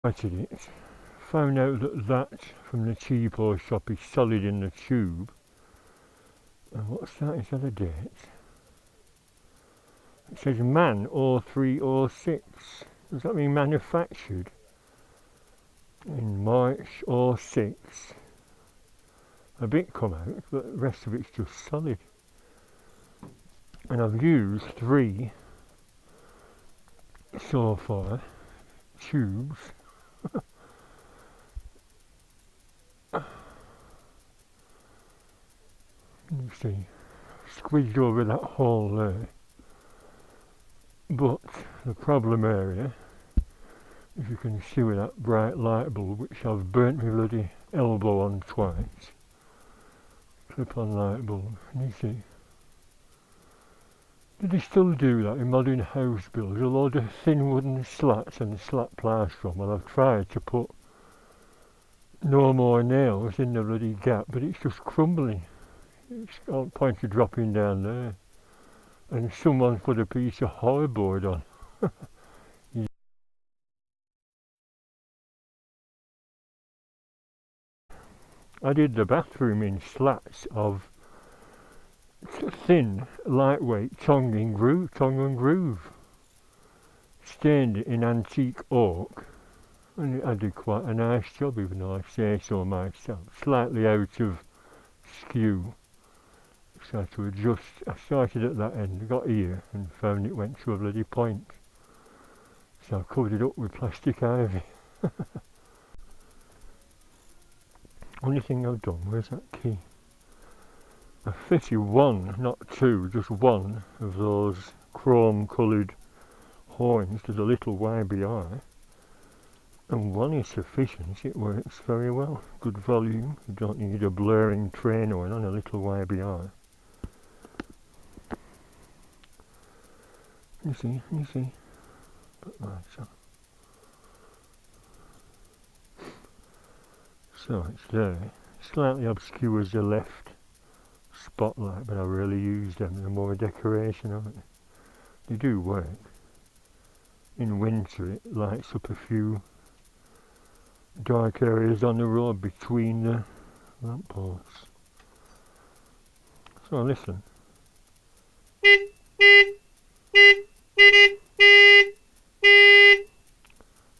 Tried it, found out that from the cheapo shop is solid in the tube. And what's that? Is that a date? It says man 0306. Does that mean manufactured? In March 06. A bit come out, but the rest of it's just solid. And I've used 3 so far tubes. You see, squeezed over that hole there. But the problem area, if you can see with that bright light bulb, which I've burnt my bloody elbow on twice, clip-on light bulb, and you see, do they still do that in modern house builds? A load of thin wooden slats and slat plaster on. Well, I've tried to put no more nails in the bloody gap, but it's just crumbling. It's all point of dropping down there. And someone put a piece of hardboard on. I did the bathroom in slats of thin, lightweight tongue and groove. Stained it in antique oak. And I did quite a nice job, even though I say so myself. Slightly out of skew. So I had to adjust. I started at that end, got here, and found it went to a bloody point. So I covered it up with plastic ivy. Only thing I've done, where's that key? I fitted 1, not 2, just 1 of those chrome coloured horns to the little YBI. And 1 is sufficient, it works very well. Good volume, you don't need a blaring train oil on a little YBI. You see, put lights on. So it's there, slightly obscures the left spotlight, but I really use them, they're more decoration of it. They do work. In winter it lights up a few dark areas on the road between the lampposts. So listen.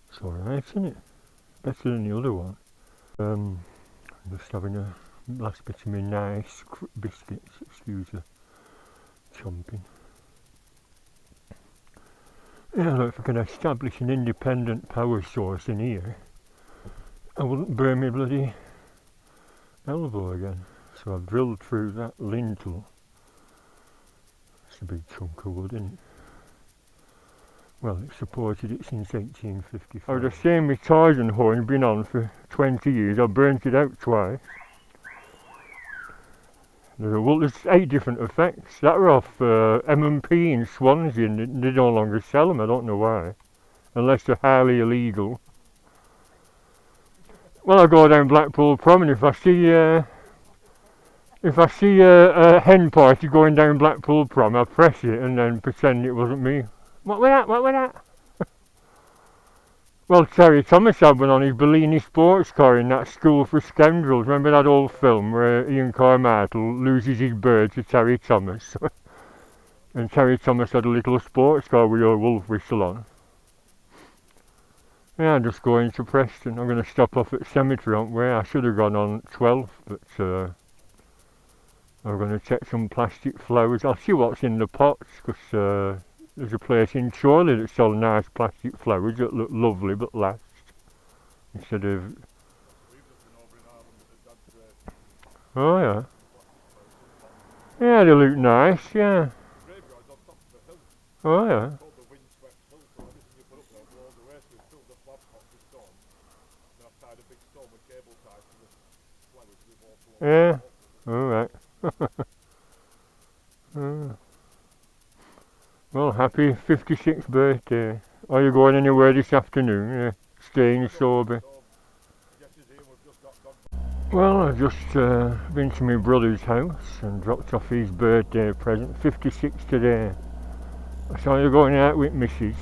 It's alright, isn't it? Better than the other one. Just having a last bit of my nice biscuits, excuse the chomping. Yeah, look, if I can establish an independent power source in here, I wouldn't burn my bloody elbow again. So I've drilled through that lintel. It's a big chunk of wood, isn't it? Well, it's supported it since 1855. I would have seen my Tarzan horn been on for 20 years. I burnt it out twice. There's 8 different effects. That were off M&P in Swansea, and they no longer sell them. I don't know why, unless they're highly illegal. Well, I go down Blackpool Prom, and if I see a hen party going down Blackpool Prom, I press it and then pretend it wasn't me. What was that? Well, Terry Thomas had one on his Bellini sports car in that School for Scoundrels. Remember that old film where Ian Carmichael loses his bird to Terry Thomas? And Terry Thomas had a little sports car with a wolf whistle on. Yeah, I'm just going to Preston. I'm going to stop off at Cemetery on where I should have gone on 12th, but I'm going to check some plastic flowers. I'll see what's in the pots, because there's a place in Chorley that sells nice plastic flowers that look lovely but last. Instead of... Oh yeah. Yeah, they look nice, yeah. Oh yeah. Yeah, alright. Well, happy 56th birthday. Are you going anywhere this afternoon? Yeah, staying sober. Well, I've just been to my brother's house and dropped off his birthday present, 56 today. I saw you going out with Mrs.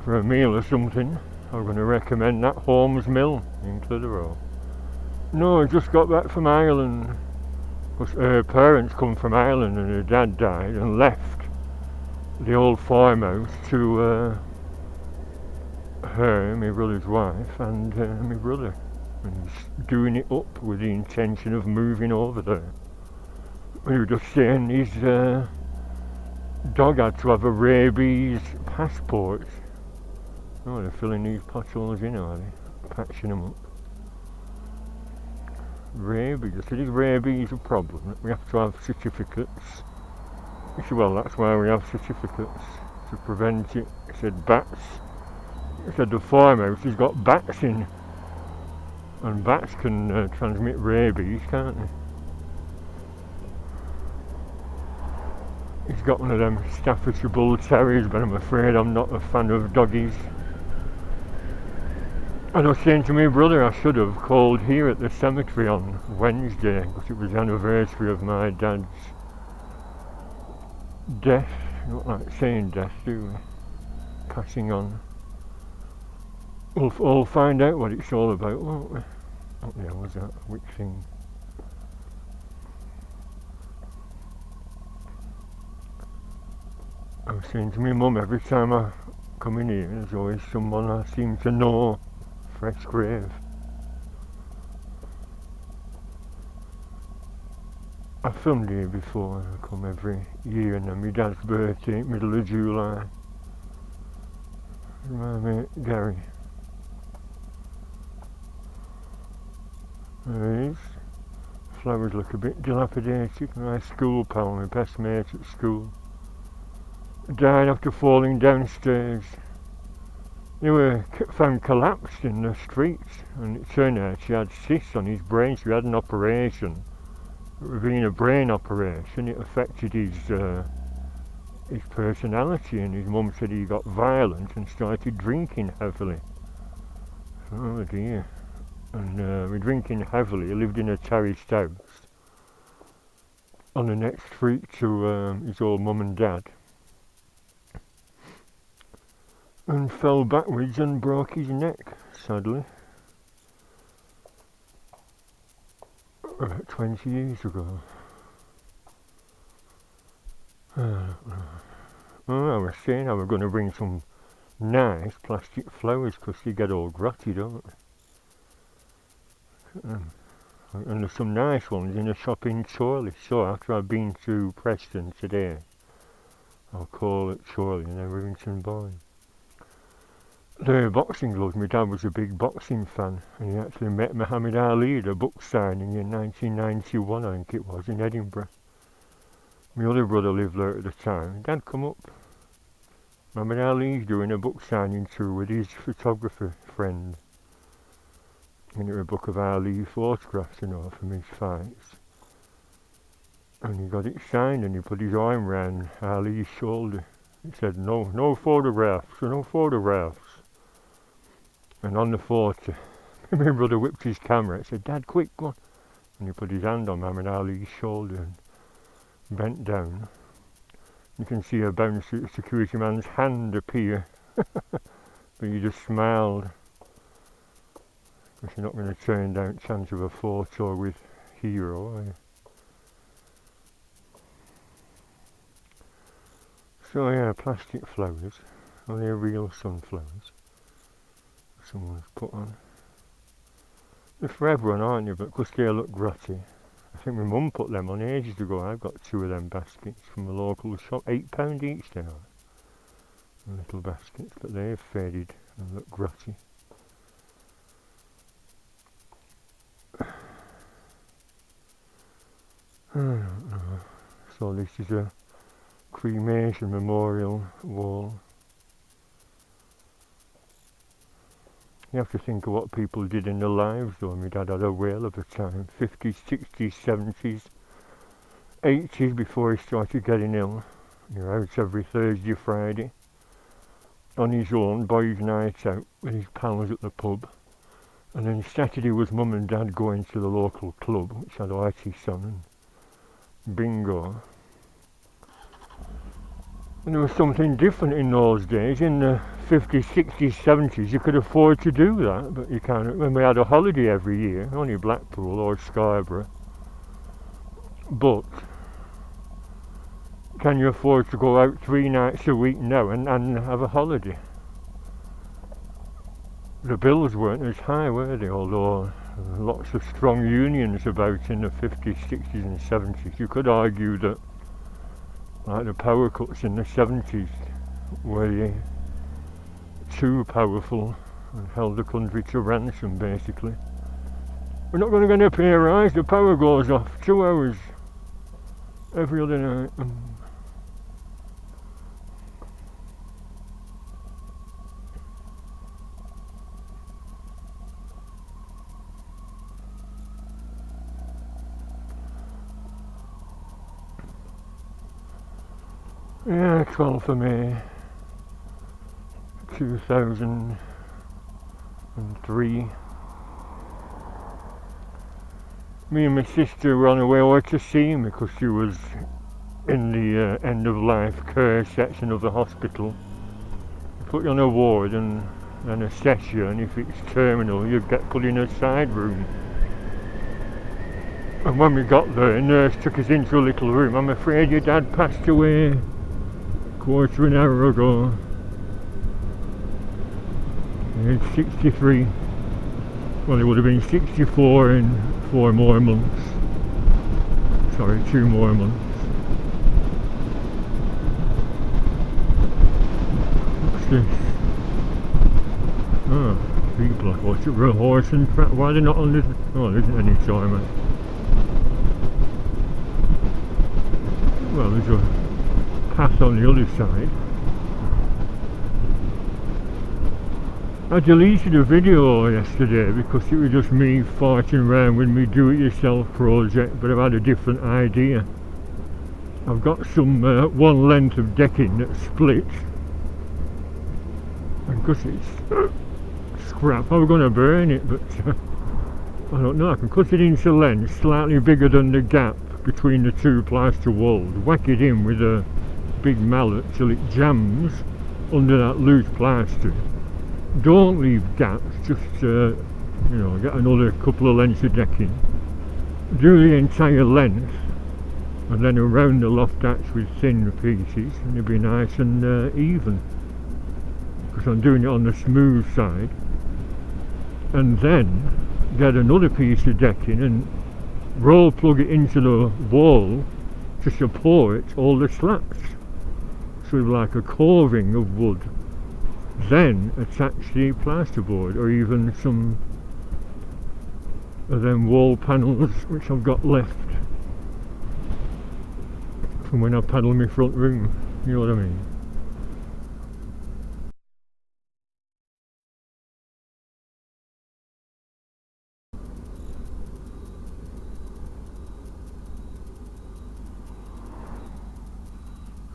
for a meal or something. I'm going to recommend that Holmes Mill in Clitheroe. No, I just got back from Ireland. Because her parents come from Ireland and her dad died and left the old farmhouse to her, my brother's wife, and my brother. And he's doing it up with the intention of moving over there. We were just saying his dog had to have a rabies passport. Oh, they're filling these potholes in, are they? Patching them up. Rabies. I said, is rabies a problem? We have to have certificates. He said, well, that's why we have certificates, to prevent it. He said, bats. He said, the farmhouse has got bats in. And bats can transmit rabies, can't they? He's got one of them Staffordshire Bull Terriers, but I'm afraid I'm not a fan of doggies. And I was saying to my brother I should have called here at the cemetery on Wednesday, because it was the anniversary of my dad's death. You don't like saying death, do we? Passing on. We'll all find out what it's all about, won't we? What the hell was that? Which thing? I was saying to my mum, every time I come in here, there's always someone I seem to know. Fresh grave. I filmed here before. I come every year, and then my dad's birthday, middle of July. My mate Gary. There he is. Flowers look a bit dilapidated. My school pal, my best mate at school, died after falling downstairs. They were found collapsed in the streets, and it turned out she had cysts on his brain. She had an operation. Being a brain operation, it affected his personality, and his mum said he got violent and started drinking heavily. Oh dear. And with drinking heavily, he lived in a terraced house on the next street to his old mum and dad. And fell backwards and broke his neck, sadly. About 20 years ago. Well, I was saying I was going to bring some nice plastic flowers, because they get all grotty, don't they? And there's some nice ones in a shop in Chorley. So after I've been to Preston today, I'll call at Chorley and then Rivington Barn. The boxing gloves, my dad was a big boxing fan, and he actually met Muhammad Ali at a book signing in 1991, I think it was, in Edinburgh. My other brother lived there at the time. Dad, come up. Muhammad Ali's doing a book signing tour with his photographer friend. And it was a book of Ali photographs, you know, from his fights. And he got it signed, and he put his arm round Ali's shoulder. He said, no photographs, no photographs. And on the photo, my brother whipped his camera and said, Dad, quick, go on. And he put his hand on Muhammad Ali's shoulder and bent down. You can see a bouncer security man's hand appear. But he just smiled. Because you're not going to turn down chance of a photo with Hero, are you? So yeah, plastic flowers. Are they real sunflowers? Someone's put on. They're for everyone, aren't you? But because they look grotty. I think my mum put them on ages ago. I've got 2 of them baskets from a local shop. £8 each they are. Little baskets, but they've faded and look grotty. I don't know. So this is a cremation memorial wall. You have to think of what people did in their lives though. My dad had a whale of a time. 50s, 60s, 70s, 80s before he started getting ill. You're out every Thursday, Friday. On his own, boys' night out with his pals at the pub. And then Saturday was mum and dad going to the local club, which had artists on and bingo. And there was something different in those days. In the 50s, 60s, 70s, you could afford to do that, but you can't. When we had a holiday every year, only Blackpool or Scarborough, but can you afford to go out 3 nights a week now and have a holiday? The bills weren't as high, were they? Although lots of strong unions about in the 50s, 60s and 70s. You could argue that, like the power cuts in the 70s, were too powerful and held the country to ransom, basically. We're not going to pay a rise, the power goes off 2 hours every other night. Yeah, 12th of May 2003. Me and my sister were on our way over to see me because she was in the end of life care section of the hospital. They put you on a ward and assess you, and if it's terminal you get put in a side room. And when we got there, a nurse took us into a little room. I'm afraid your dad passed away quarter an hour ago. He's 63. Well, he would have been 64 in 4 more months. Sorry, 2 more months. What's this? Oh, people. What's it? Horton Tower. Why are they not on this? Oh, there isn't any timer. Well, there's a path on the other side. I deleted a video yesterday because it was just me farting around with me do-it-yourself project, but I've had a different idea. I've got some one length of decking that's split, and because it's scrap, I was going to burn it, but I don't know. I can cut it into length slightly bigger than the gap between the 2 plaster walls, whack it in with a big mallet till it jams under that loose plaster. Don't leave gaps, just you know, get another couple of lengths of decking, do the entire length, and then around the loft arch with thin pieces, and it'll be nice and even, because I'm doing it on the smooth side. And then get another piece of decking and roll plug it into the wall to support all the slats, sort of like a coving of wood. Then attach the plasterboard, or even some of them wall panels which I've got left from when I paddle my front room, you know what I mean.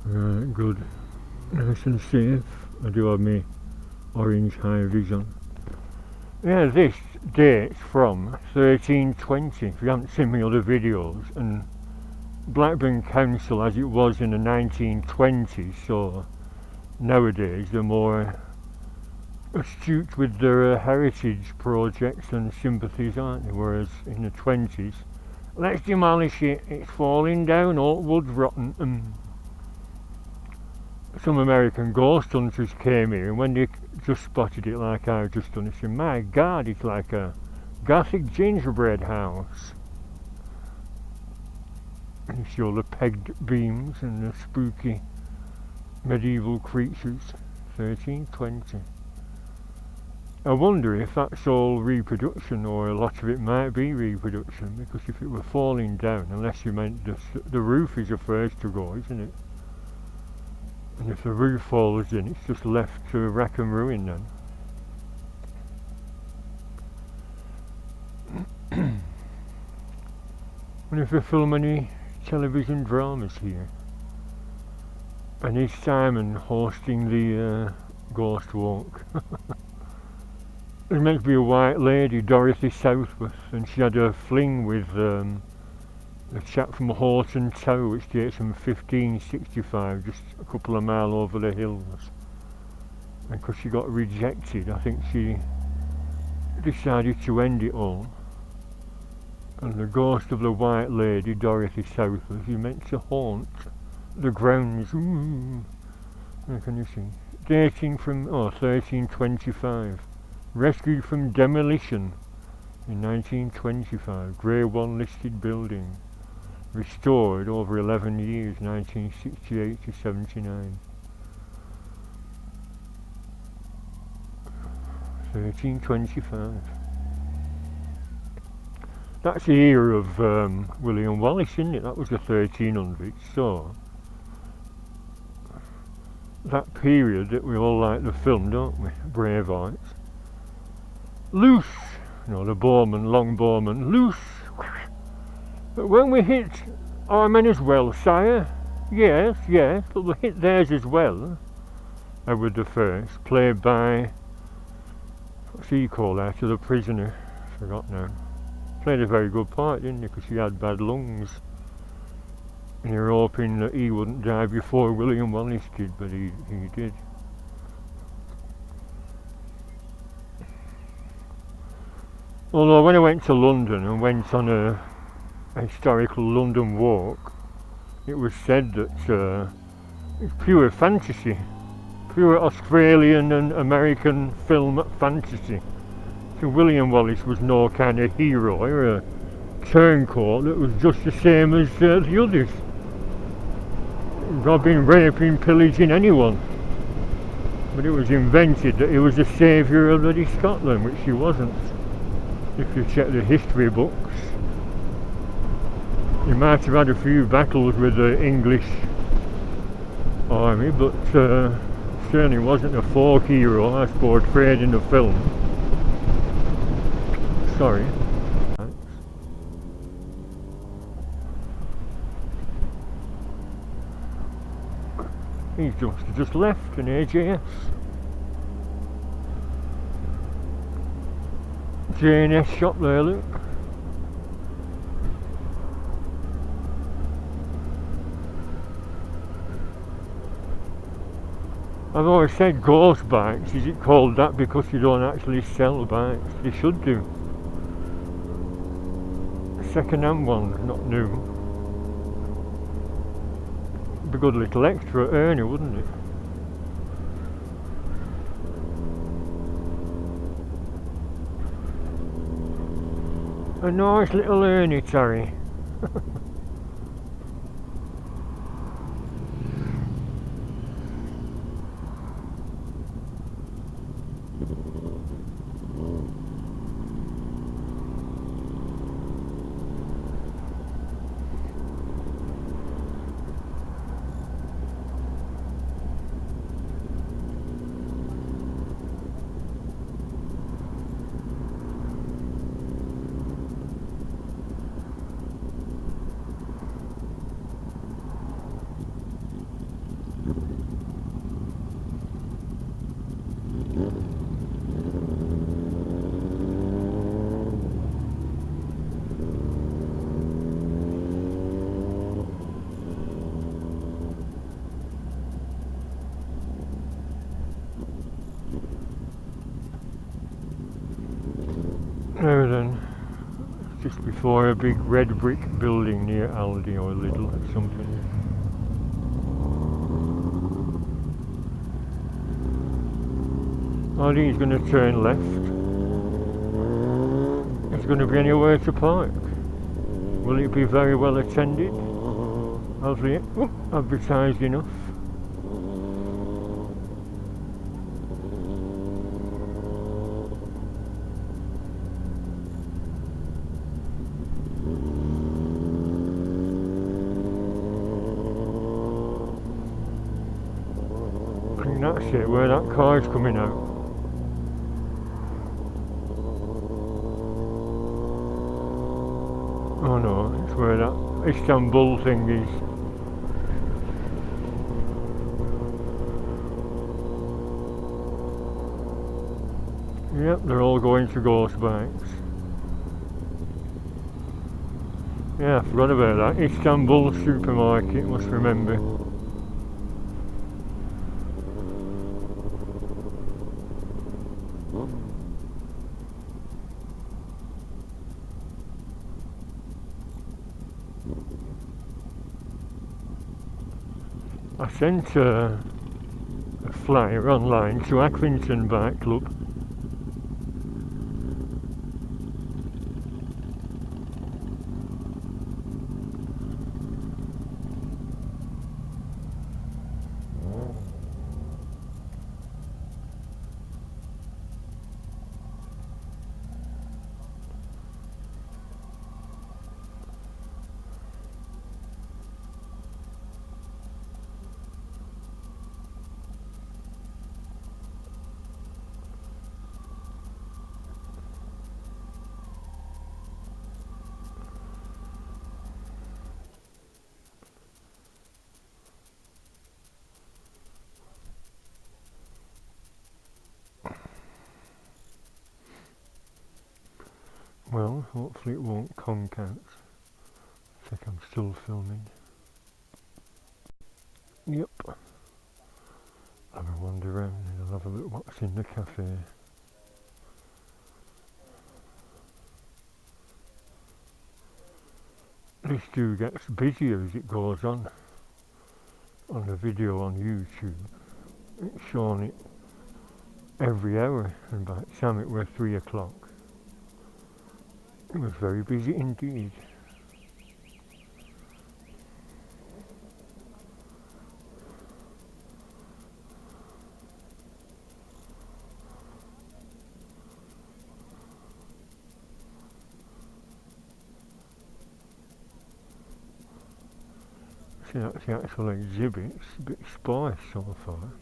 Right, good, nice and safe. I do have my orange high vision. Yeah, this dates from 1320, if you haven't seen my other videos, and Blackburn Council, as it was in the 1920s, so nowadays they're more astute with their heritage projects and sympathies, aren't they? Whereas in the 20s, let's demolish it, it's falling down, all wood's rotten. And some American ghost hunters came here, and when they just spotted it like I've just done, they said, my God, it's like a Gothic gingerbread house. And you show the pegged beams and the spooky medieval creatures. 1320. I wonder if that's all reproduction, or a lot of it might be reproduction, because if it were falling down, unless you meant the roof is the first to go, isn't it? And if the roof falls in, it's just left to rack and ruin then. And if they film any television dramas here, and is Simon hosting the ghost walk? There's meant to be a white lady, Dorothy Southworth, and she had a fling with a chap from Horton Tower, which dates from 1565, just a couple of miles over the hills. And because she got rejected, I think she decided to end it all. And the ghost of the White Lady, Dorothy Southworth, is meant to haunt the grounds. Ooh. Where can you see? Dating from 1325. Rescued from demolition in 1925. Grade 1 listed building. Restored over 11 years, 1968 to 79. 1325. That's the era of William Wallace, isn't it? That was the 1300s, so that period that we all like the film, don't we? Bravehearts. Loose! The bowman, long bowman, loose! But when we hit our men as well, sire, yes, but we hit theirs as well. Edward the First, played by, what's he called after the prisoner? I forgot now. Played a very good part, didn't he? Because he had bad lungs. And you were hoping that he wouldn't die before William Wallace did, but he did. Although when I went to London and went on a historical London walk, it was said that it's pure fantasy, pure Australian and American film fantasy. So William Wallace was no kind of hero or a turncoat that was just the same as the others. Robbing, raping, pillaging anyone. But it was invented that he was the saviour of bloody Scotland, which he wasn't. If you check the history books, he might have had a few battles with the English army, but certainly wasn't a folk hero as portrayed in the film. Sorry. He's just left an AJS. J&S shop there, look. I've always said Ghostbikes. Is it called that because you don't actually sell bikes? You should do. Second-hand ones, not new. Be a good little extra earner, wouldn't it? A nice little earner, Terry. Now then, just before a big red brick building near Aldi or Lidl or something. Aldi's going to turn left. Is going to be anywhere to park? Will it be very well attended? Has it advertised enough? That's it, where that car's coming out. Oh no, it's where that Istanbul thing is. Yep, they're all going to Ghostbikes. Yeah, I forgot about that. Istanbul supermarket, must remember. I sent a flyer online to Rivington Barn Club. Well, hopefully it won't conk out. I think I'm still filming. Yep. Have a wander around and I'll have a look what's in the cafe. This too gets busier as it goes on the video on YouTube. It's showing it every hour, and by the time it was 3 o'clock, it was very busy indeed. See, that's the actual exhibit. It's a bit sparse so far.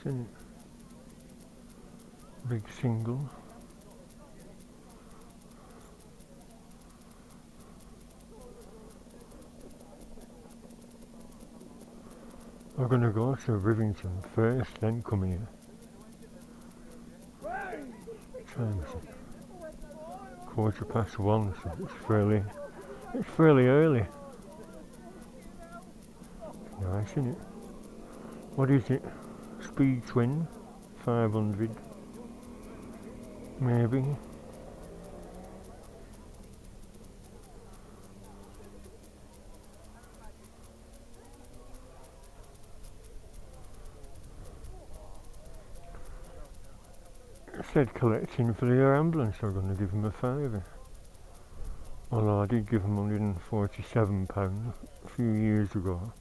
Isn't it? Big single. I'm gonna go to Rivington first, then come here. What time is it? 1:15, so it's fairly early. Nice, isn't it? What is it? Speed twin, 500, maybe. It said collecting for the ambulance, I'm going to give them a £5. Although I did give them £147 a few years ago.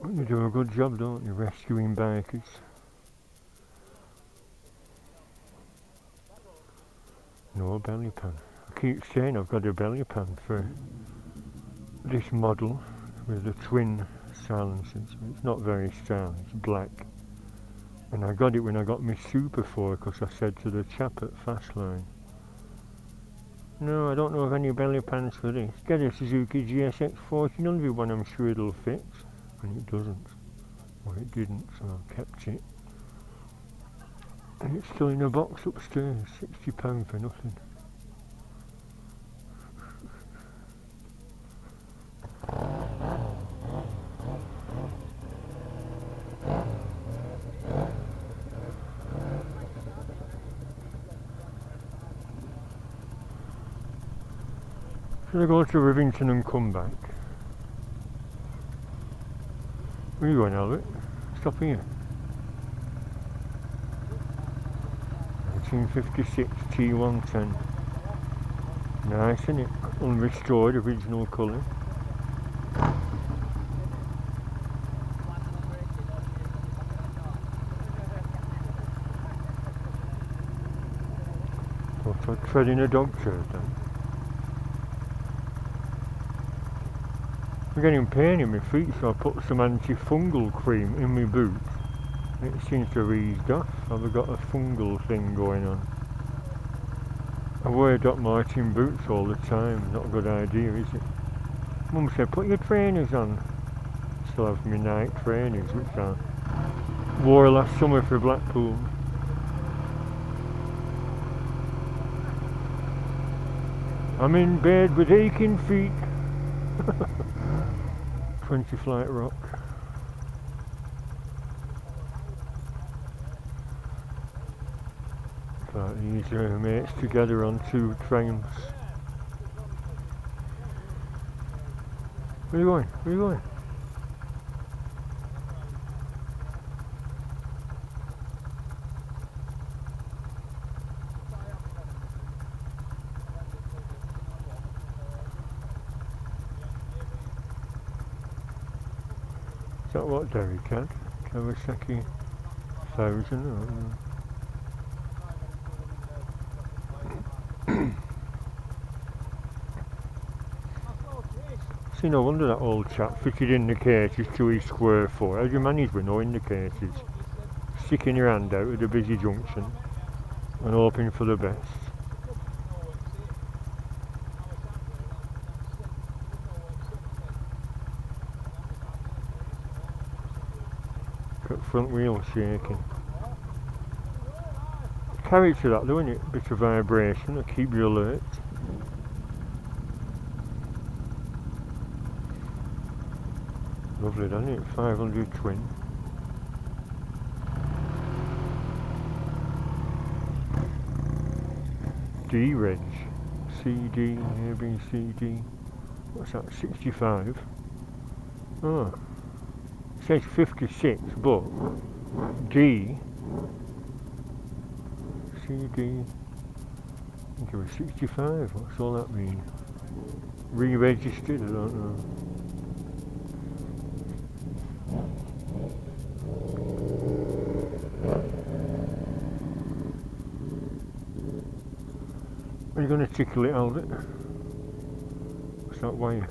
But you do a good job, don't you, rescuing bikers? No belly pan. I keep saying I've got a belly pan for this model with the twin silencers. It's not very stylish, it's black. And I got it when I got my Super 4 because I said to the chap at Fastline, no, I don't know of any belly pans for this. Get a Suzuki GSX 1400 one, I'm sure it'll fit. And it doesn't. Well, it didn't, so I kept it. And it's still in a box upstairs, £60 for nothing. Should I go to Rivington and come back? Where are you going, Albert? Stop here. 1956 T110. Nice, isn't it? Unrestored, original colour. Thought I'd tread in a dog turd then. I'm getting pain in my feet, so I put some antifungal cream in my boots. It seems to have eased off. I've got a fungal thing going on. I wear Doc Martin boots all the time, not a good idea, is it? Mum said, put your trainers on. Still have my night trainers, which I wore last summer for Blackpool. I'm in bed with aching feet. 20 Flight Rock. These mates together on 2 trains. Where are you going? Where are you going? Is that what Derek had? Kawasaki 1000 or... See, no wonder that old chap fitted indicators to his square 4. How do you manage with no indicators? Sticking your hand out at a busy junction and hoping for the best. Got front wheel shaking. Character that though, isn't it? Bit of vibration to keep you alert. Lovely, doesn't it? 500 twin. D-Reg. CD, A, B, C, D. What's that? 65? Oh. It says 56, but D. CD. I think it was 65. What's all that mean? Re-registered? I don't know. Are you going to tickle it, Albert? What's that wire?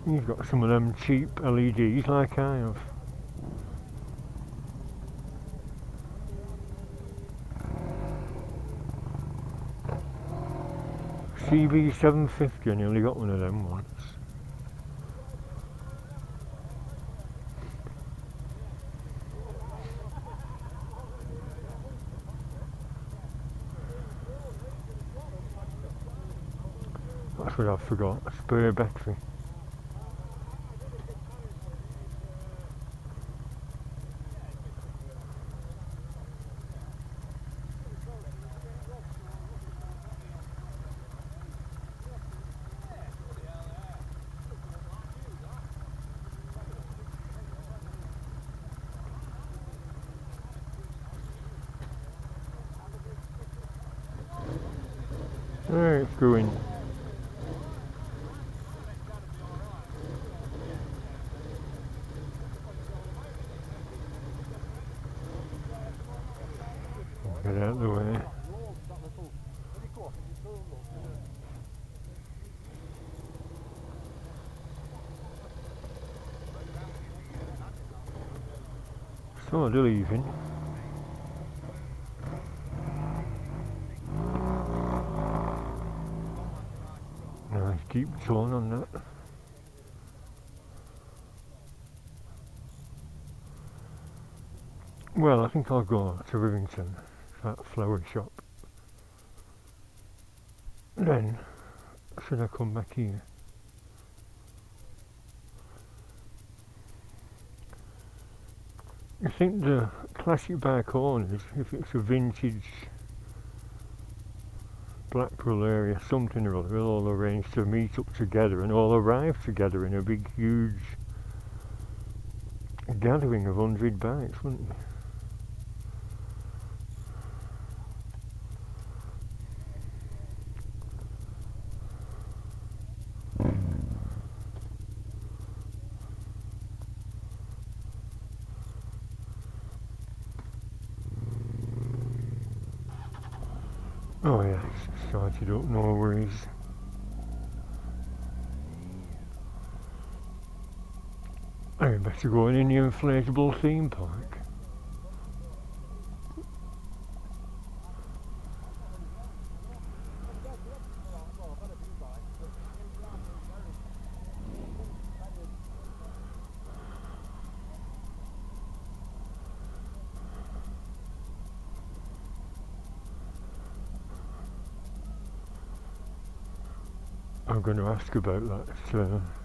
You've got some of them cheap LEDs like I have. CB750, I nearly got one of them once. That's what I forgot, a spare battery. Alright, it's going. Get out of the way. So they're leaving. Nice deep tone on that. Well, I think I'll go to Rivington, that flower shop. Then, should I come back here? I think the classic bike owners, if it's a vintage Blackpool area, something or other, will all arrange to meet up together and all arrive together in a big, huge gathering of 100 bikes, wouldn't they? Oh yeah, it's started up, no worries. I better go in the inflatable theme park. I'm going to ask about that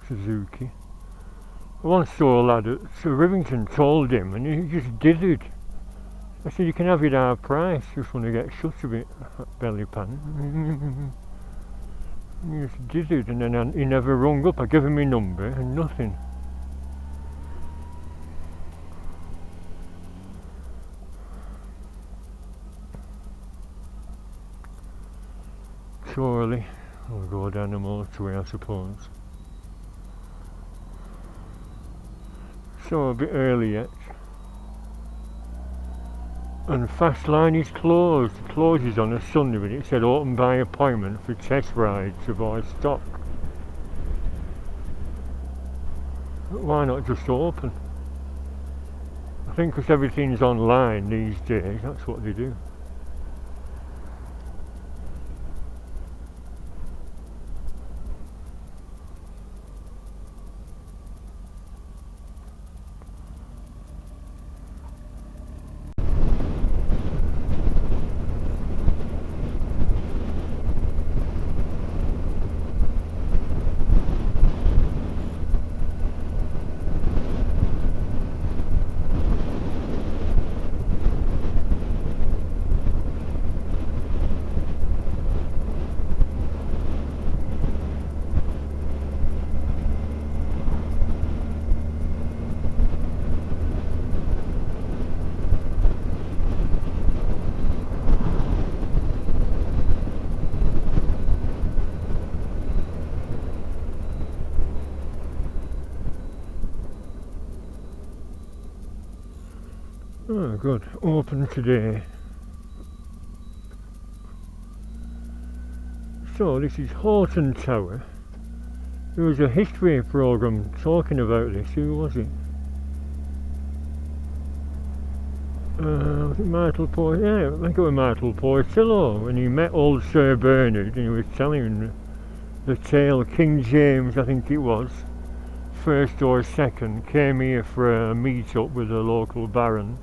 Suzuki. I once saw a lad at Rivington told him and he just dithered. I said, you can have it our price, just want to get shut a bit, belly pan. He just dithered and then he never rung up. I gave him my number and nothing. Surely I'll go down the motorway, I suppose. So a bit early yet. And Fast Line is closed. It closes on a Sunday, but it said open by appointment for test rides to buy stock. But why not just open? I think because everything's online these days, that's what they do. Oh good, open today. So this is Horton Tower. There was a history programme talking about this. Who was it? Was it Martel Poy? Yeah, I think it was Martel Portillo when he met old Sir Bernard and he was telling him the tale. King James, I think it was, first or second, came here for a meet up with a local baron,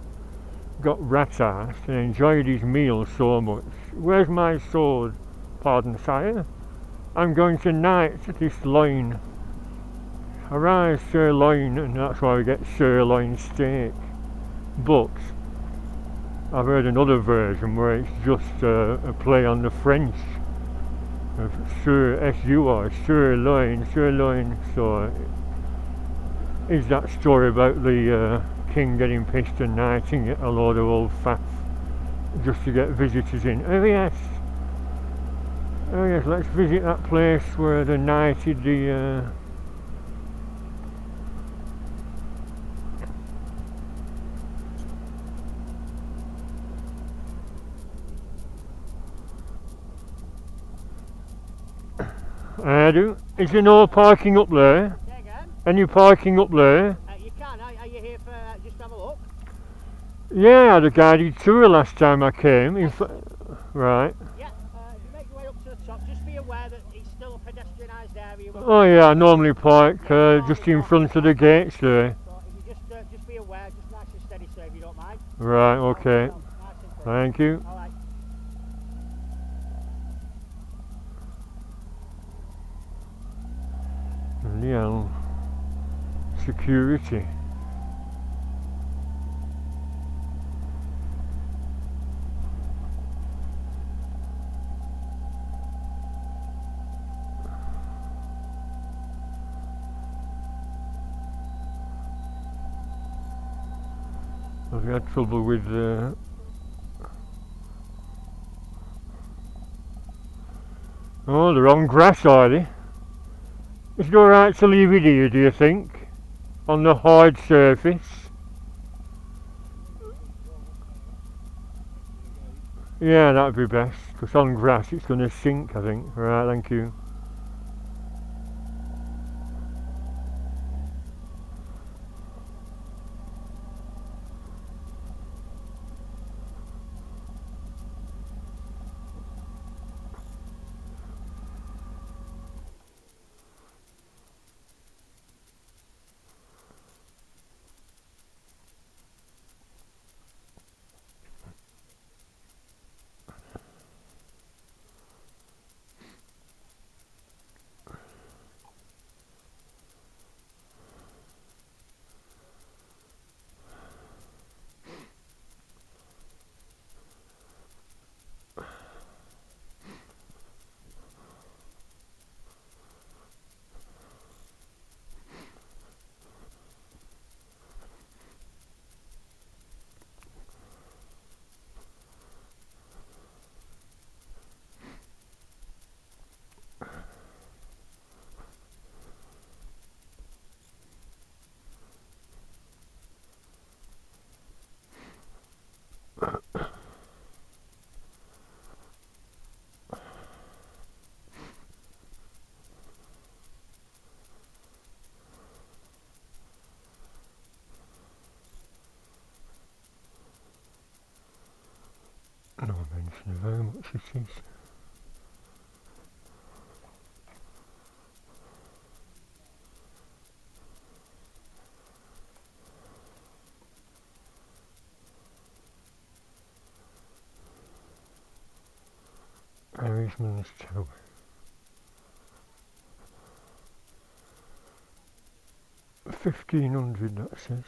got rat-assed and enjoyed his meal so much. Where's my sword? Pardon, sire? I'm going to knight this loin. Arise, sirloin, and that's why we get sirloin steak. But I've heard another version where it's just a play on the French of Sir, S-U-R, sirloin, sirloin. So is that story about the king getting pissed and knighting a load of old faff just to get visitors in. Oh yes, let's visit that place where they knighted the I do. Is there no parking up there? Any parking up there? You can. Are you here for just have a look? Yeah, I had a guided tour last time I came. Right. Yeah, if you make your way up to the top, just be aware that it's still a pedestrianised area. Oh yeah, I normally park just in front of the gates there. So if you just be aware, just nice and steady, sir, if you don't mind. Right, okay. Thank you. All right. Yeah, security. I've had trouble with oh, they're on grass, are they? Is it alright to leave it here, do you think? On the hard surface? Yeah, that'd be best, because on grass it's going to sink, I think. Right, thank you. it is. Rivington Tower. $1,500 that says.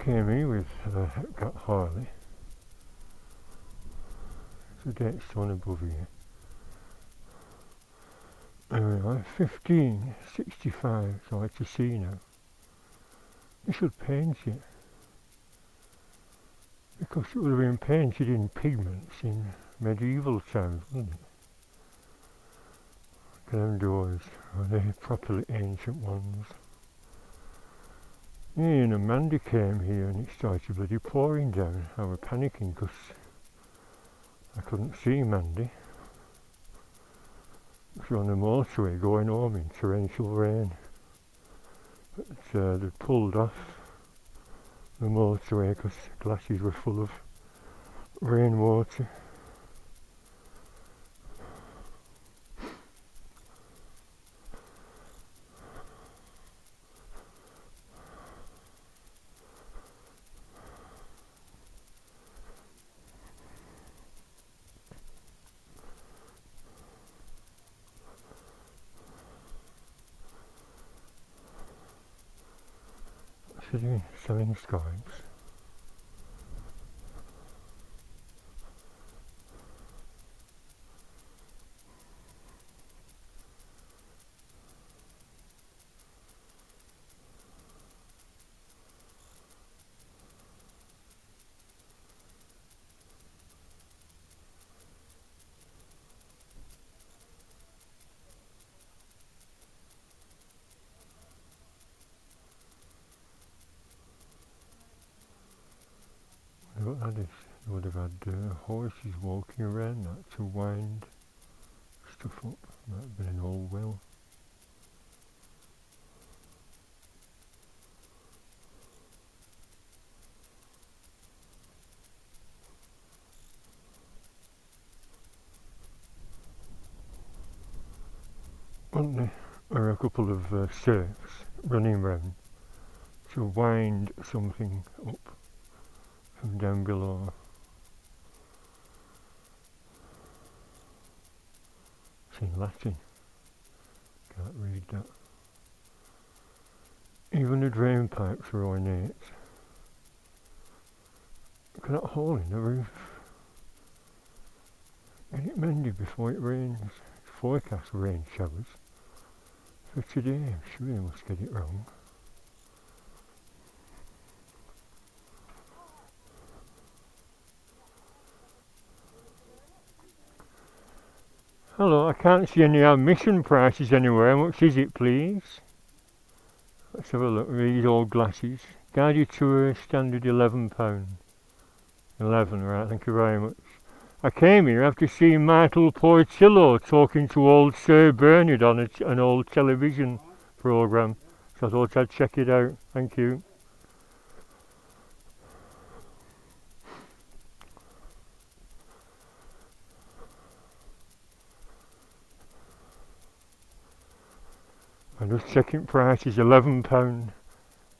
Came here with got Harley. It's a dead stone above here. Anyway, 1565, so it's a C now. You should paint it, because it would have been painted in pigments in medieval times, wouldn't it? Them doors, they properly ancient ones. Yeah, and Mandy came here and it started bloody pouring down. I was panicking because I couldn't see Mandy. She was on the motorway going home in torrential rain. But they pulled off the motorway because the glasses were full of rainwater. Sitting selling scarves. What that is, they would have had horses walking around that to wind stuff up. Might have been an old well. Wasn't there a couple of serfs running round to wind something up from down below. It's in Latin. Can't read that. Even the drain pipes are ornate. Look at that hole in the roof. Get it mended before it rains. It's forecast rain showers for today. I'm sure they must get it wrong. Hello, I can't see any admission prices anywhere. How much is it, please? Let's have a look. These old glasses. Guided tour, standard £11. 11, right, thank you very much. I came here after seeing Michael Portillo talking to old Sir Bernard on an old television programme. So I thought I'd check it out. Thank you. I'm just checking prices, £11.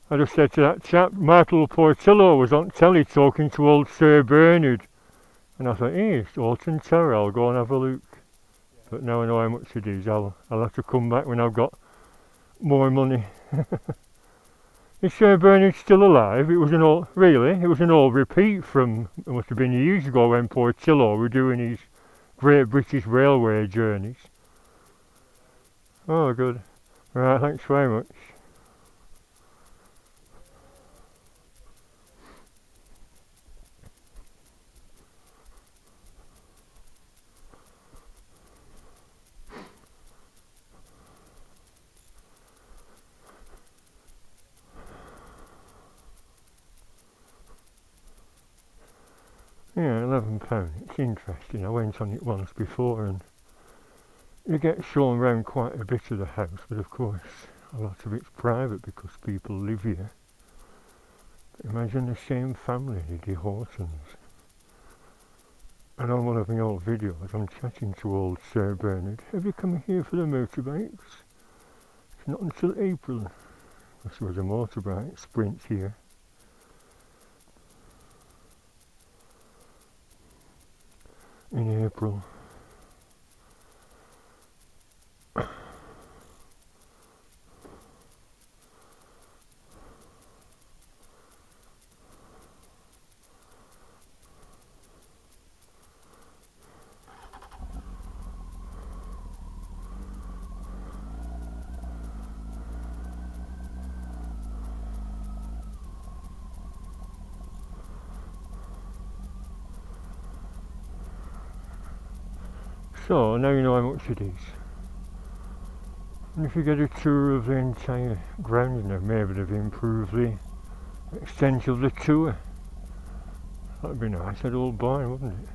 I just said to that chap, Michael Portillo was on telly talking to old Sir Bernard. And I thought, hey, it's Horton Tower, I'll go and have a look. But now I know how much it is, I'll have to come back when I've got more money. Is Sir Bernard still alive? It was an old, really? It was an old repeat from, it must have been years ago when poor Tillo were doing his Great British Railway journeys. Oh, good. Right, thanks very much. Yeah, £11. It's interesting. I went on it once before and you get shown around quite a bit of the house, but of course a lot of it's private because people live here. But imagine the same family, the Hortons. And on one of my old videos I'm chatting to old Sir Bernard. Have you come here for the motorbikes? It's not until April. Because there was a motorbike sprint here. In April. So now you know how much it is. And if you get a tour of the entire grounds now, maybe they've improved the extent of the tour. That'd be nice, that old barn, wouldn't it?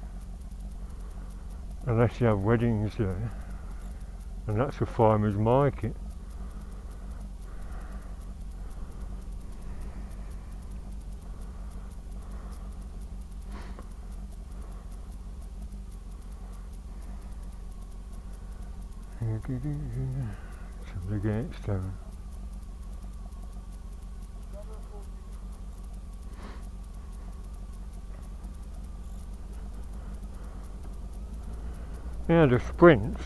Unless you have weddings there. And that's a farmer's market. So the gates down. Yeah, the sprint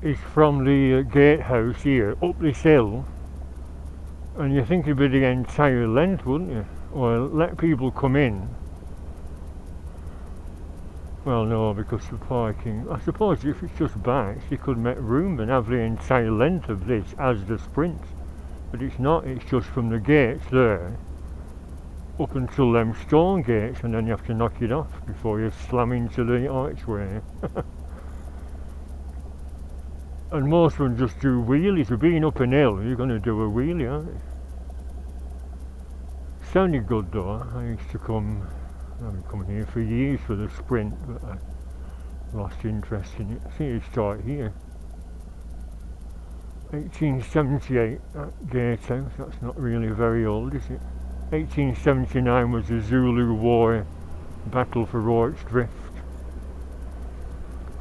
is from the gatehouse here up this hill, and you think it'd be the entire length, wouldn't you? Or let people come in. Well, no, because the parking. I suppose if it's just bikes, you could make room and have the entire length of this as the sprint. But it's not, it's just from the gates there up until them stone gates, and then you have to knock it off before you slam into the archway. And most of them just do wheelies. For being up an hill, you're going to do a wheelie, aren't you? Sounded good though. I used to come. I've been coming here for years for the sprint, but I lost interest in it. I think it started here. 1878, that gatehouse. That's not really very old, is it? 1879 was the Zulu War battle for Rorke's Drift.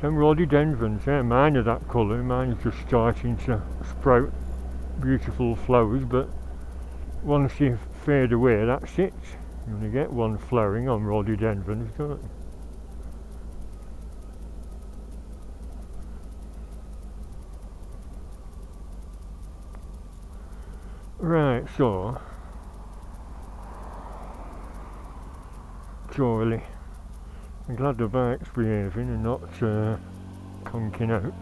Them rhododendrons, yeah, mine are that colour. Mine's just starting to sprout beautiful flowers, but once they fade away, that's it. You only get one flowering on rhododendrons, don't you? Right, so Charlie, I'm glad the bike's behaving and not conking out.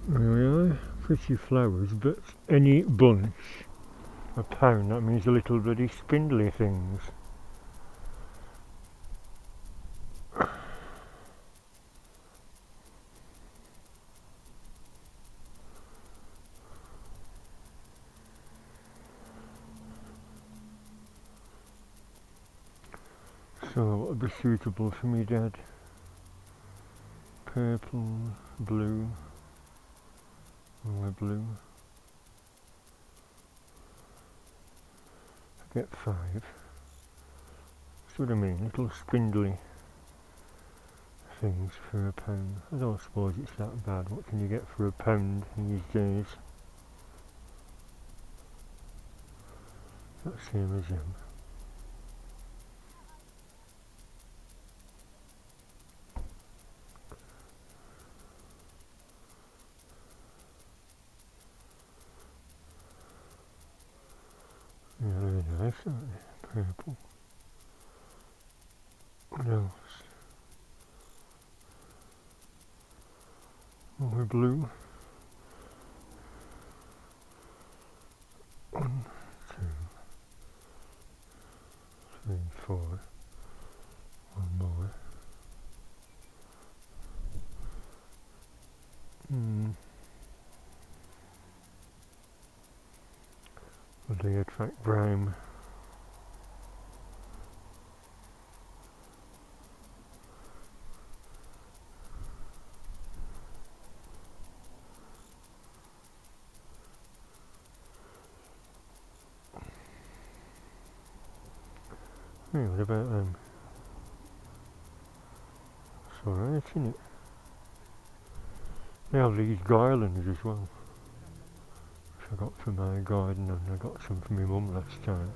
There we are, pretty flowers, but any bunch £1, that means the little bloody spindly things. So what would be suitable for me, Dad? Purple, blue, more blue. Get 5. That's what I mean, little spindly things for £1. I don't suppose it's that bad. What can you get for £1 these days? That same as him. Yeah, really nice, aren't they? Purple. What else? More blue. 1, 2, 3, 4. One more. Will they attract brown? Hey, what about them? It's alright, isn't it? They have these garlands as well, which I got from my garden, and I got some from my mum last time.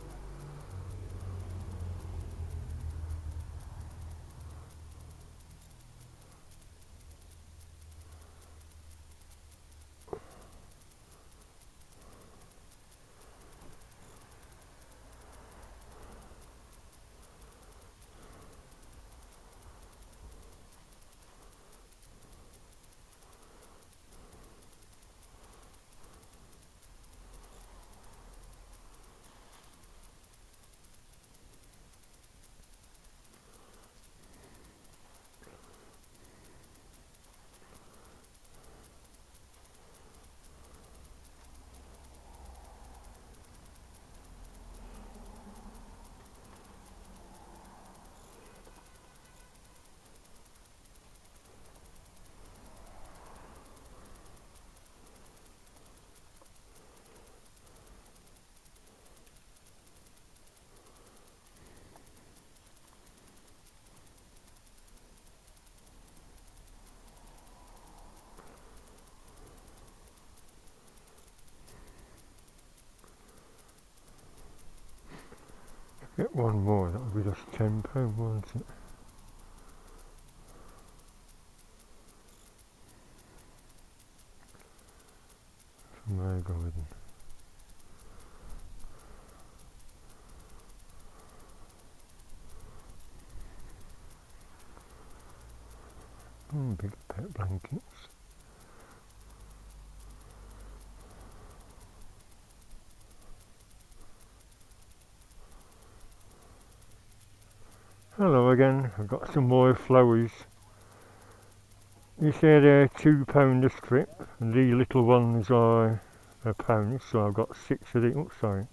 Get one more, that would be just £10, won't it? From my garden. Big pet blankets. Hello again, I've got some more flowers. You say they're £2 a strip, and these little ones are £1, so I've got 6 of these. Oh, sorry.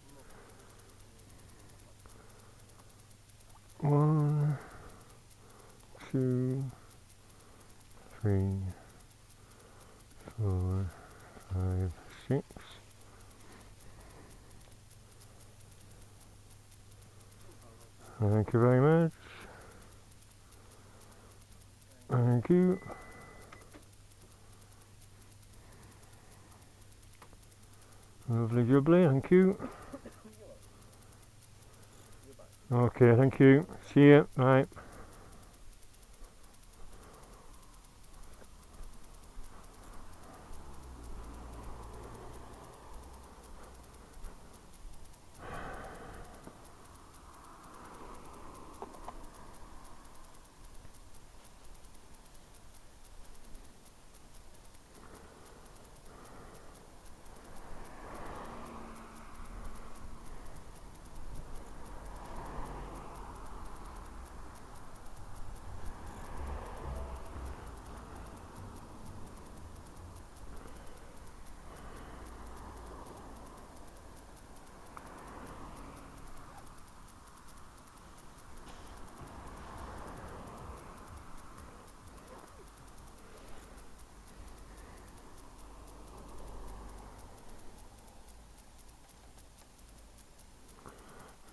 1, 2, 3, 4, 5, 6. Thank you very much. Thank you. Lovely jubbly, thank you. Okay, thank you. See ya, bye.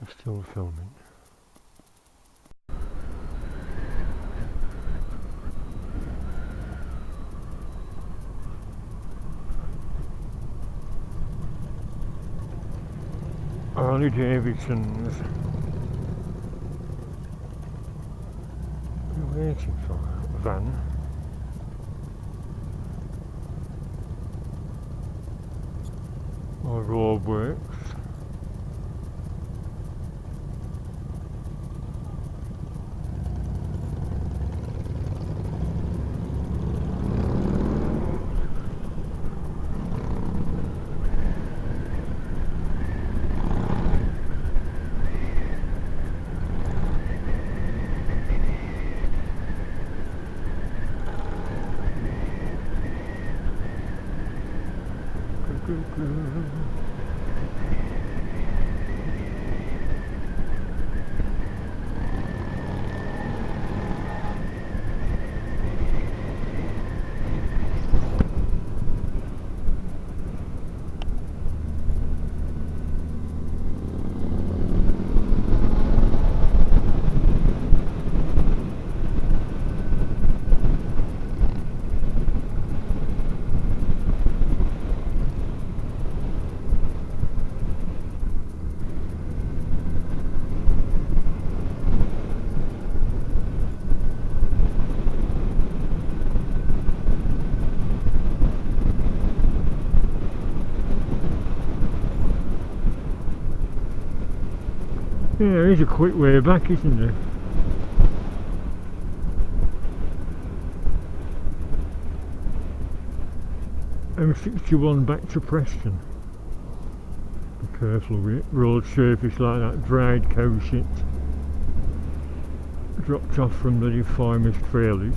I'm still filming. Harley Davidsons. What are you waiting for? Van. Or roadworks. Yeah, there is a quick way back, isn't there? M61 back to Preston. Be careful with it. Road surface like that, dried cow shit. Dropped off from the farmers' trailers.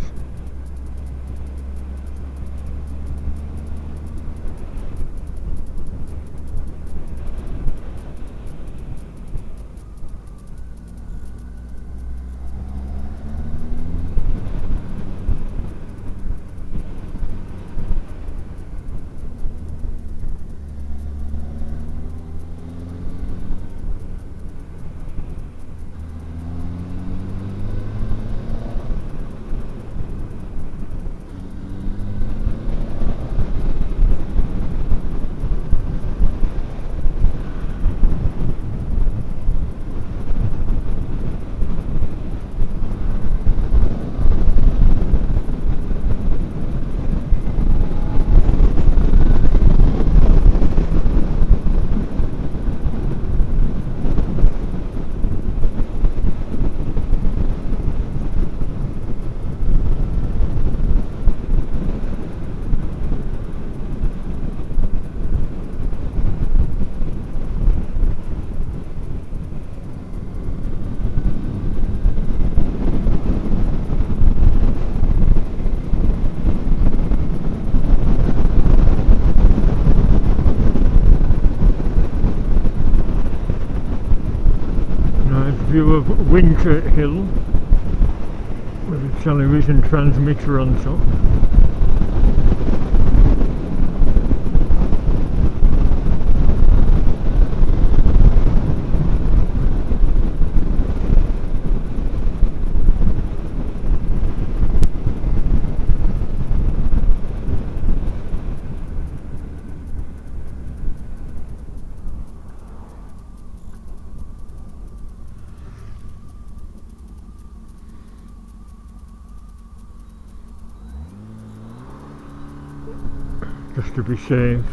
View of Winter Hill with a television transmitter on top. Just to be safe.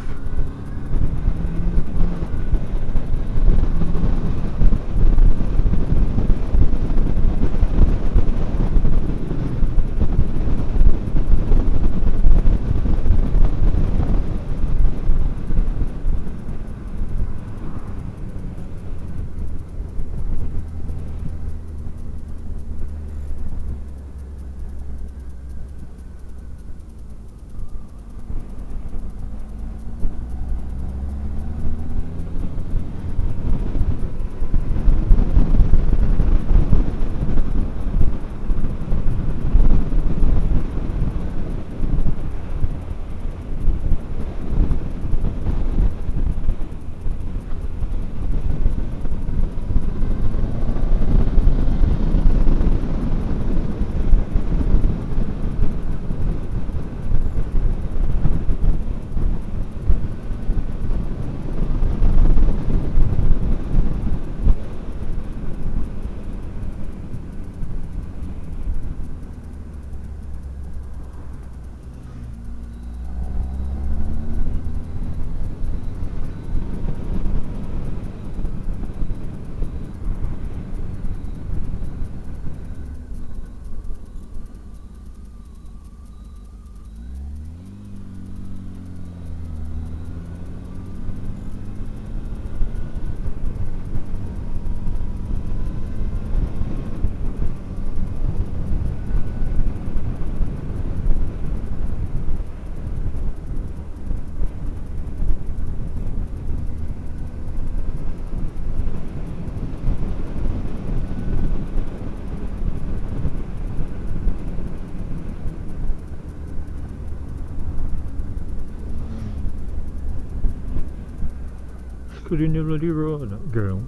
flooding the bloody road, that girl.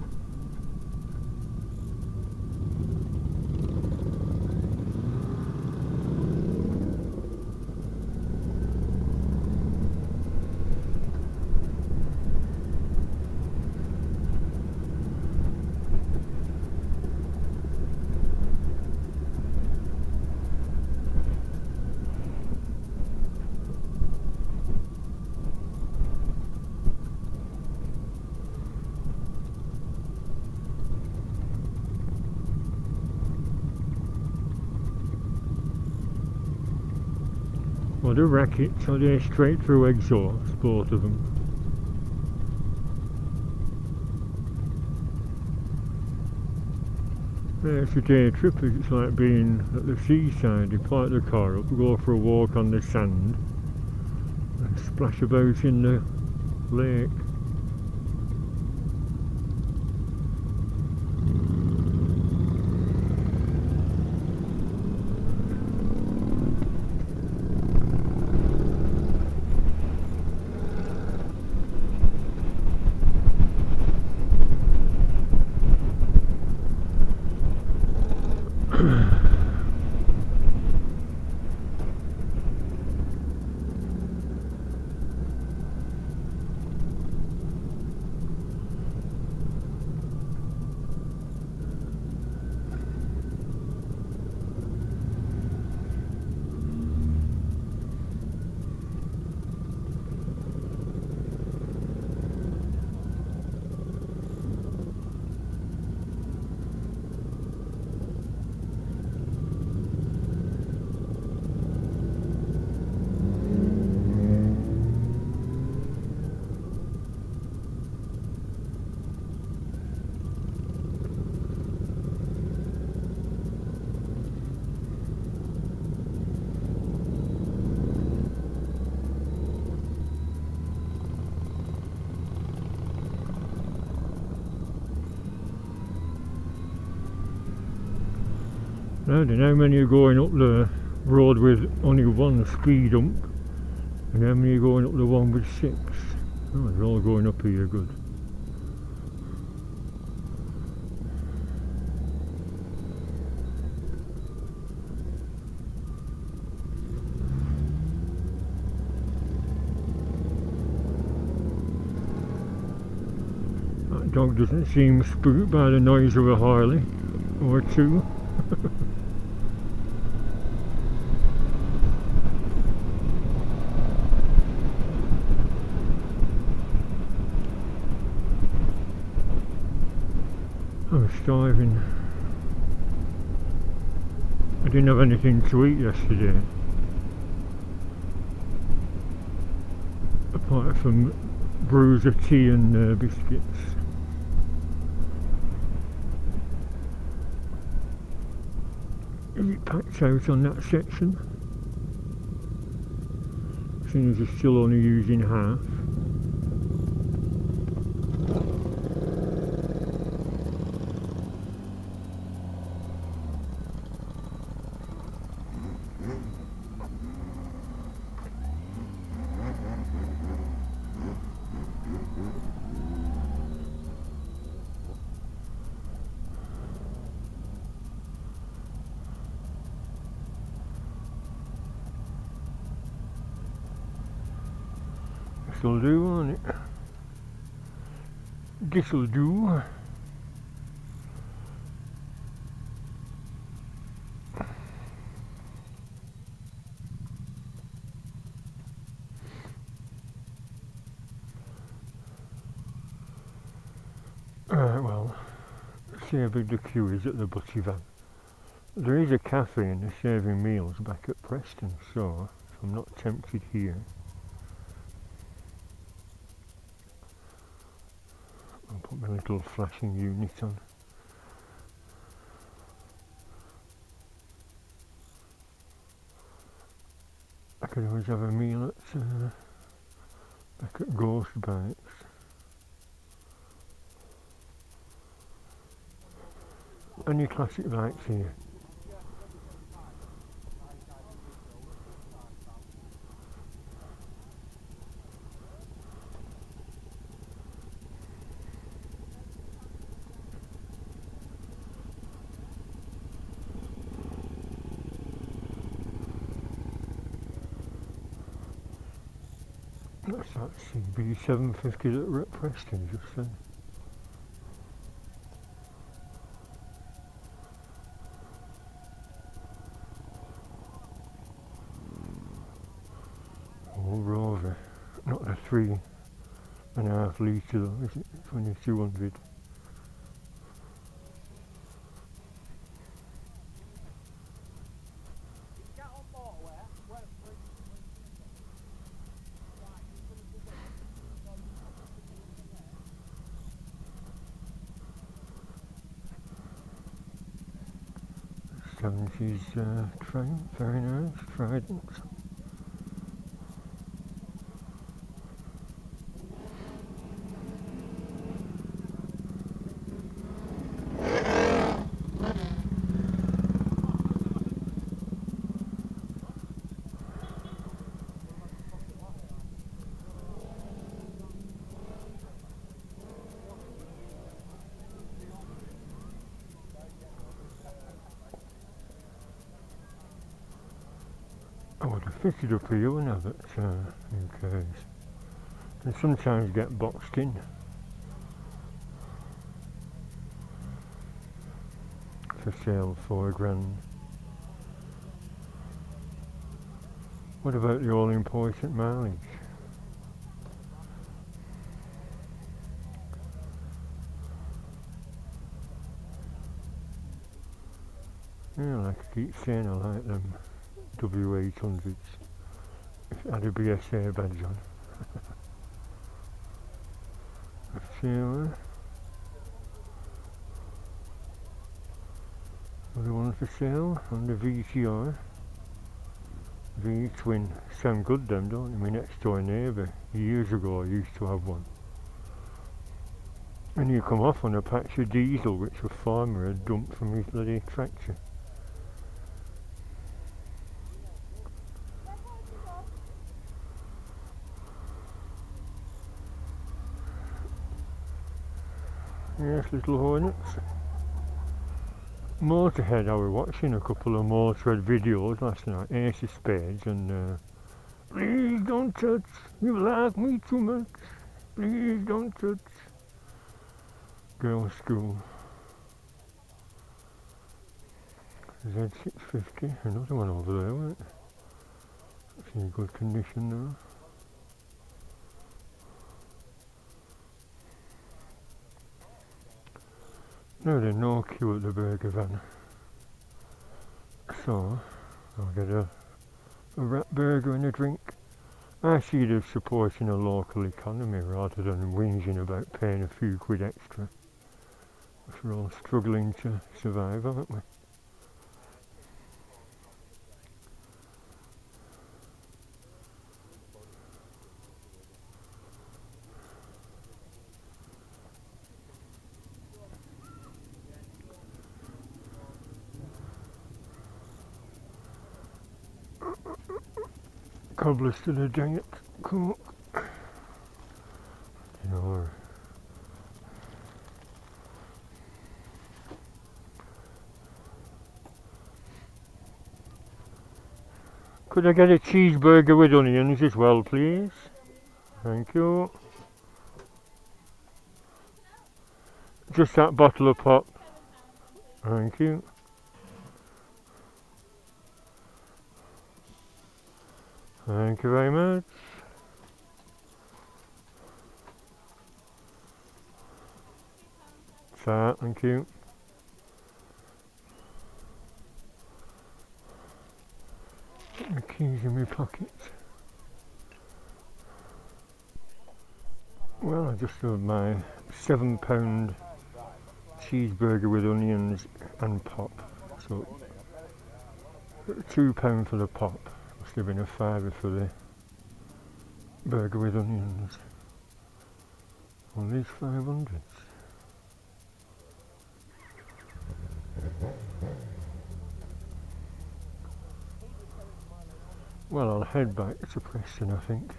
Well, the rackets are there straight through exhaust, both of them. Yeah, it's a day trip. It's like being at the seaside. You park the car up, go for a walk on the sand and splash about in the lake. I don't know how many are going up the road with only one speed hump and how many are going up the one with 6. Oh, they're all going up here good. That dog doesn't seem spooked by the noise of a Harley or two. I was starving. I didn't have anything to eat yesterday, apart from brews of tea and biscuits. Is it packed out on that section? Seeing as they're still only using half. This'll do, won't it? This'll do. Well, see how big the queue is at the butty van. There is a cafe and they're serving meals back at Preston, so I'm not tempted here. I'll put my little flashing unit on. I could always have a meal at back at Ghostbikes. Any classic bikes here? That's that CB 750 that we're at Preston just then. Oh, Rover. Not the 3.5 litre though, is it? It's only 200. Seventies train, very nice, Trident. I would have fitted up here, wouldn't I, but who cares? They sometimes get boxed in. For sale, £4 grand. What about the all important mileage? Yeah, like I keep saying, I like them W800s. If it had a BSA badge on. A sailor. Another one for sale on the VTR. V-twin. Sound good them, don't they? My next door neighbour, years ago, I used to have one. And you come off on a patch of diesel which a farmer had dumped from his bloody tractor. Yes, little Hornets. Motorhead, I was watching a couple of Motorhead videos last night, Ace of Spades, and please don't touch, you like me too much, please don't touch. Girls' School. Z650, another one over there, isn't it? It's in good condition now. No, there's no queue at the burger van. So, I'll get a wrap burger and a drink. I see it as supporting a local economy rather than whinging about paying a few quid extra. Because we're all struggling to survive, aren't we? Cobblers to the Giant Cook. You know, could I get a cheeseburger with onions as well, please? Thank you. Just that bottle of pop. Thank you. Thank you very much. Thank you. Put my keys in my pocket. Well, I just had my £7 cheeseburger with onions and pop. So £2 for the pop. Must have been a £5 for the burger with onions. Well, these 500s. Well, I'll head back to Preston, I think.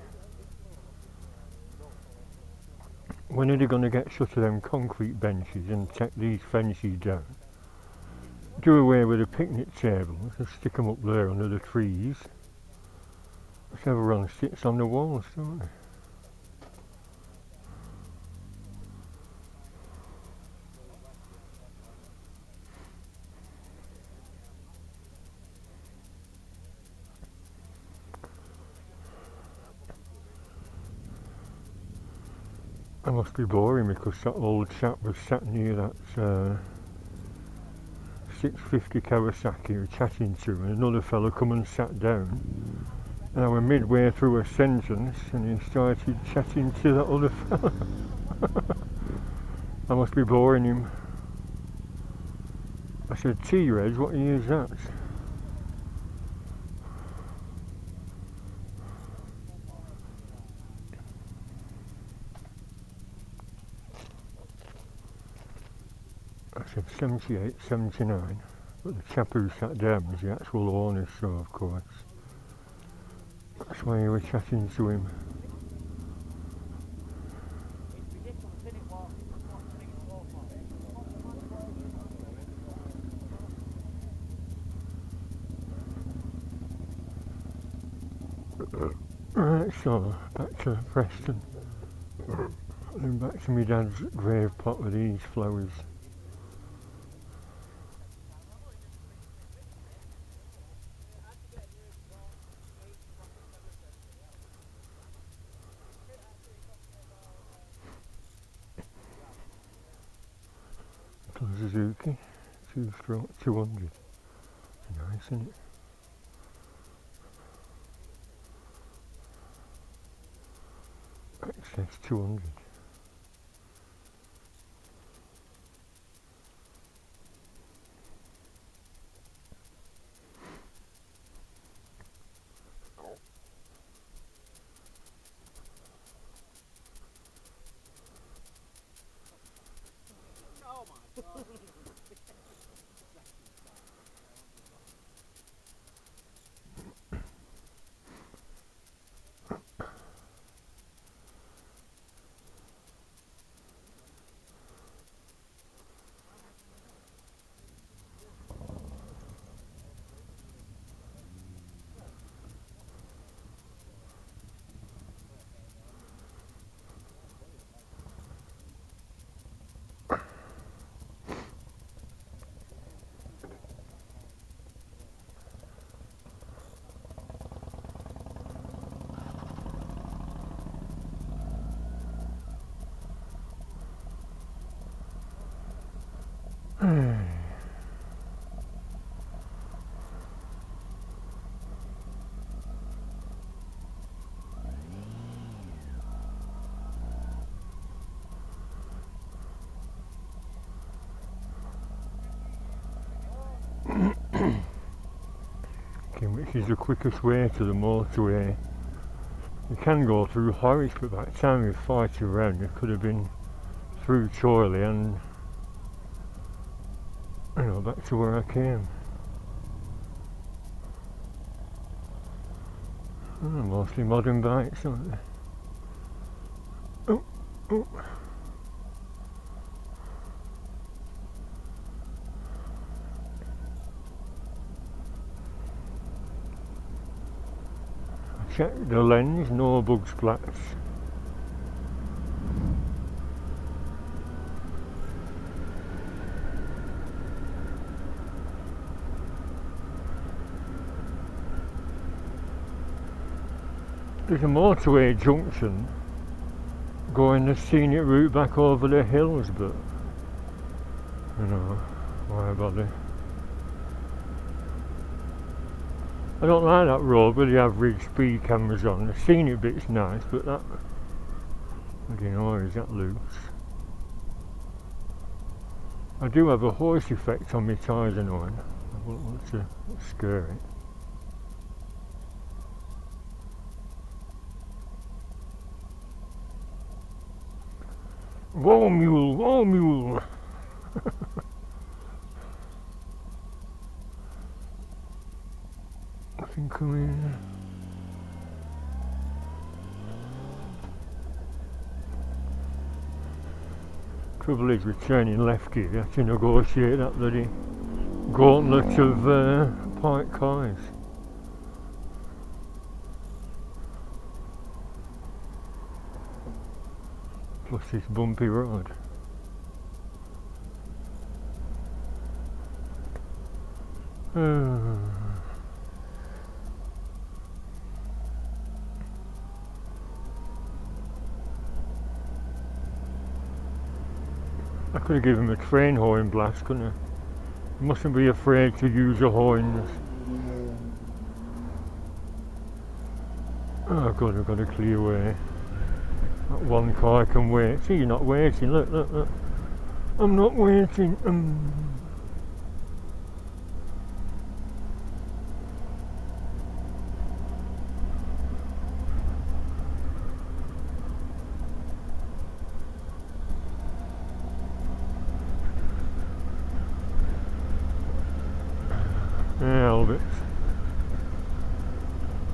When are they going to get shut of them concrete benches and take these fences down? Do away with the picnic tables and stick them up there under the trees. Because everyone sits on the walls, don't they? I must be boring because that old chap was sat near that 650 Kawasaki we were chatting to, and another fellow come and sat down, and I were midway through a sentence and he started chatting to that other fellow. I must be boring him. I said, T-Reg, what year is that? I said 78, 79, but the chap who sat down was the actual owner, so of course that's why you were chatting to him. Right, so back to Preston, then back to my dad's grave plot with these flowers. Suzuki 200. Nice, isn't it? XS 200. Oh my god. Which is the quickest way to the motorway. You can go through Horwich, but by the time you fight around, you could have been through Chorley and, you know, back to where I came. Oh, mostly modern bikes, aren't they? Oh, oh. Check the lens, no bug splats. There's a motorway junction going the scenic route back over the hills, but you know, why bother? I don't like that road with the average speed cameras on. The scenic bit's nice, but that, I don't know, is that loose? I do have a horse effect on my tyres and on. I wouldn't want to scare it. Whoa mule, whoa mule! Nothing coming. Trouble is with turning left gear, you have to negotiate that bloody gauntlet of parked cars. Plus this bumpy road. Could have given him a train horn blast, couldn't I? You mustn't be afraid to use your horns. Oh god, I've got a clear way. That one car can wait. See, you're not waiting. Look, look, look. I'm not waiting. Yeah, Albert.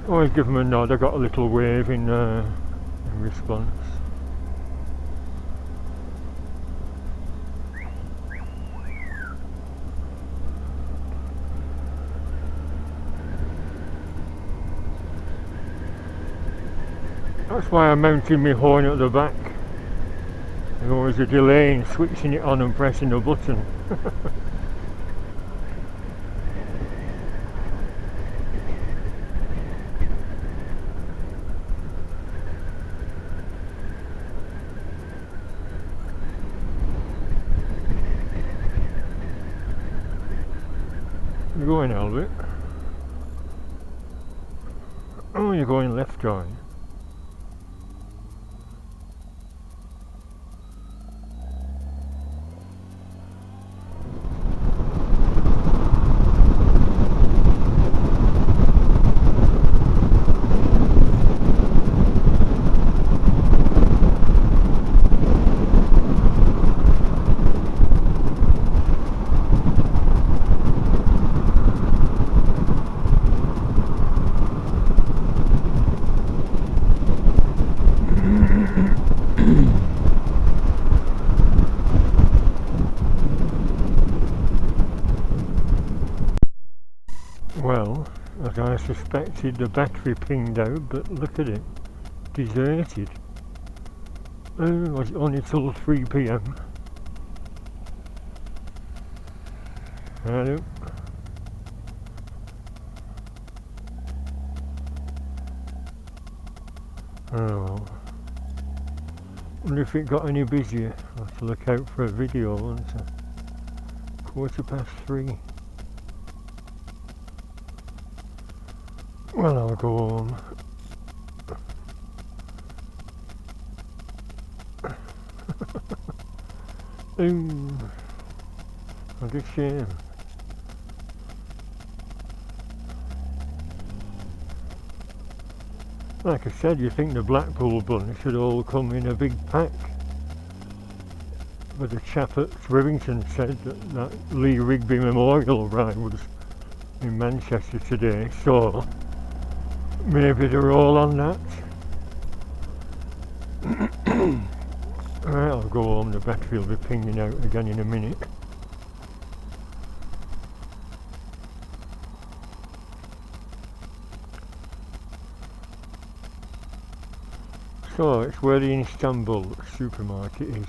Always give them a nod. I got a little wave in response. That's why I'm mounting my horn at the back. There's always a delay in switching it on and pressing the button. You're going, Albert? Oh, you're going left, are you? Well, as I suspected, the battery pinged out, but look at it, deserted. Oh, was it only till 3 PM? Hello. Oh well. Wonder if it got any busier. I'll have to look out for a video once. 3:15. Well, I'll go home. What a shame. Like I said, you think the Blackpool bunch should all come in a big pack. But the chap at Rivington said that Lee Rigby Memorial ride was in Manchester today, so maybe they're all on that. Right, I'll go home, the battery will be pinging out again in a minute. So, it's where the Istanbul supermarket is.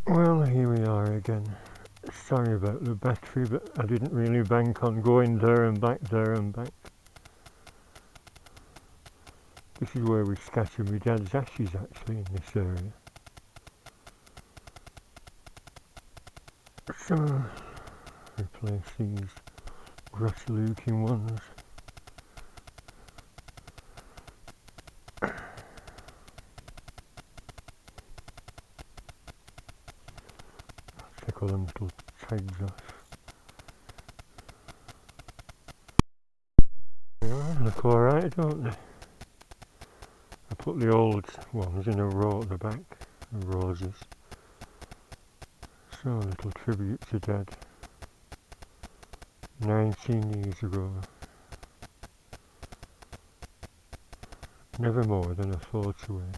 Well, here we are again. Sorry about the battery, but I didn't really bank on going there and back, there and back. This is where we scattered my dad's ashes, actually, in this area. So, replace these grass-looking ones. Take all them little tags off. They look alright, don't they? I put the old ones in a row at the back, the roses. So, a little tribute to Dad. 19 years ago. Never more than a thought away.